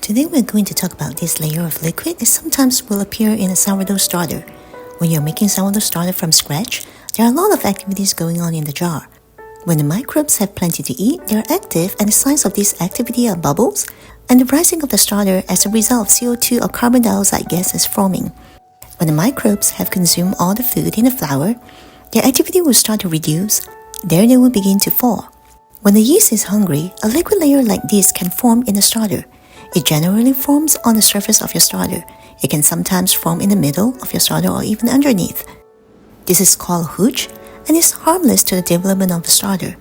Today we're going to talk about this layer of liquid that sometimes will appear in a sourdough starter. When you're making sourdough starter from scratch, there are a lot of activities going on in the jar. When the microbes have plenty to eat, they are active, and the signs of this activity are bubbles and the rising of the starter as a result of CO2 or carbon dioxide gases forming. When the microbes have consumed all the food in the flour, their activity will start to reduce. There they will begin to fall. When the yeast is hungry, a liquid layer like this can form in the starter. It generally forms on the surface of your starter. It can sometimes form in the middle of your starter or even underneath. This is called HOOCH and is harmless to the development of the starter.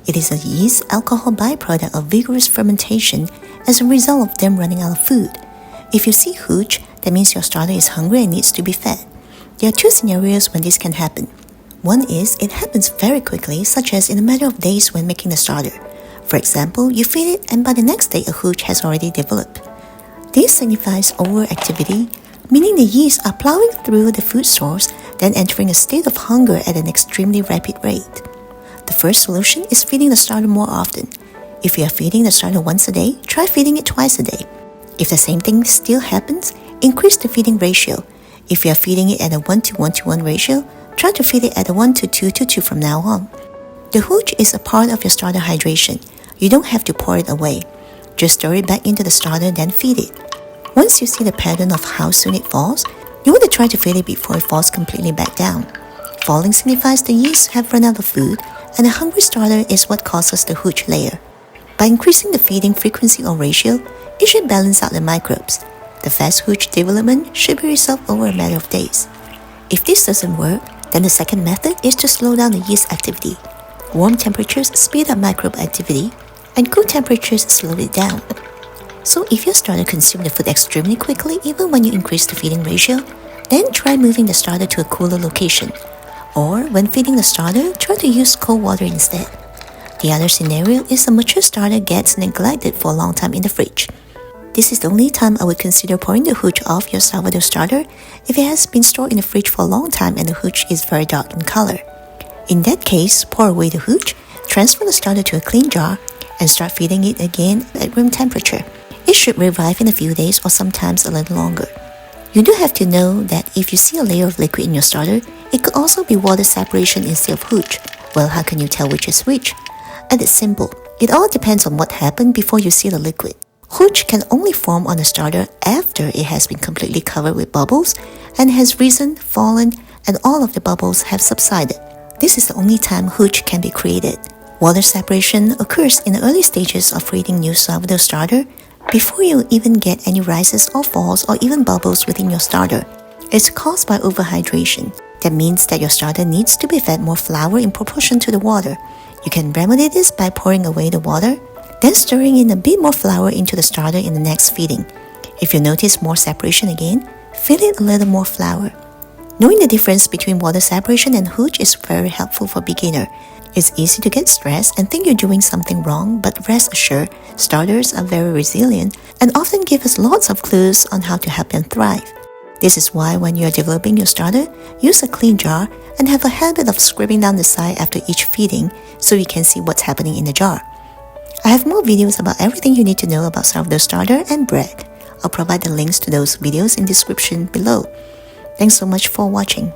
It is a yeast alcohol byproduct of vigorous fermentation as a result of them running out of food. If you see HOOCH, that means your starter is hungry and needs to be fed. There are two scenarios when this can happen. One is it happens very quickly, such as in a matter of days when making the starter. For example, you feed it and by the next day a HOOCH has already developed. This signifies overactivity, meaning the yeast are plowing through the food source, then entering a state of hunger at an extremely rapid rate. The first solution is feeding the starter more often. If you are feeding the starter once a day, try feeding it twice a day. If the same thing still happens, increase the feeding ratio. If you are feeding it at a 1:1:1 ratio, try to feed it at a 1:2:2 from now on. The HOOCH is a part of your starter hydration. You don't have to pour it away. Just stir it back into the starter, then feed it. Once you see the pattern of how soon it falls, you want to try to feed it before it falls completely back down. Falling signifies the yeast have run out of food, and a hungry starter is what causes the HOOCH layer. By increasing the feeding frequency or ratio, it should balance out the microbes. The fast HOOCH development should be resolved over a matter of days. If this doesn't work, then the second method is to slow down the yeast activity. Warm temperatures speed up microbe activity, and cool temperatures slow it down. So if your starter consumes the food extremely quickly even when you increase the feeding ratio, then try moving the starter to a cooler location. Or when feeding the starter, try to use cold water instead. The other scenario is a mature starter gets neglected for a long time in the fridge. This is the only time I would consider pouring the HOOCH off your sourdough starter if it has been stored in the fridge for a long time and the HOOCH is very dark in color. In that case, pour away the HOOCH, transfer the starter to a clean jar, and start feeding it again at room temperature. It should revive in a few days or sometimes a little longer. You do have to know that if you see a layer of liquid in your starter, it could also be water separation instead of HOOCH. Well, how can you tell which is which? And it's simple. It all depends on what happened before you see the liquid. HOOCH can only form on the starter after it has been completely covered with bubbles and has risen, fallen, and all of the bubbles have subsided. This is the only time HOOCH can be created. Water separation occurs in the early stages of creating new sourdough starter before you even get any rises or falls or even bubbles within your starter. It's caused by overhydration. That means that your starter needs to be fed more flour in proportion to the water. You can remedy this by pouring away the water, then stirring in a bit more flour into the starter in the next feeding. If you notice more separation again, fill it a little more flour. Knowing the difference between water separation and HOOCH is very helpful for beginner. It's easy to get stressed and think you're doing something wrong, but rest assured, starters are very resilient and often give us lots of clues on how to help them thrive. This is why when you're developing your starter, use a clean jar and have a habit of scraping down the side after each feeding so you can see what's happening in the jar. I have more videos about everything you need to know about sourdough starter and bread. I'll provide the links to those videos in the description below. Thanks so much for watching.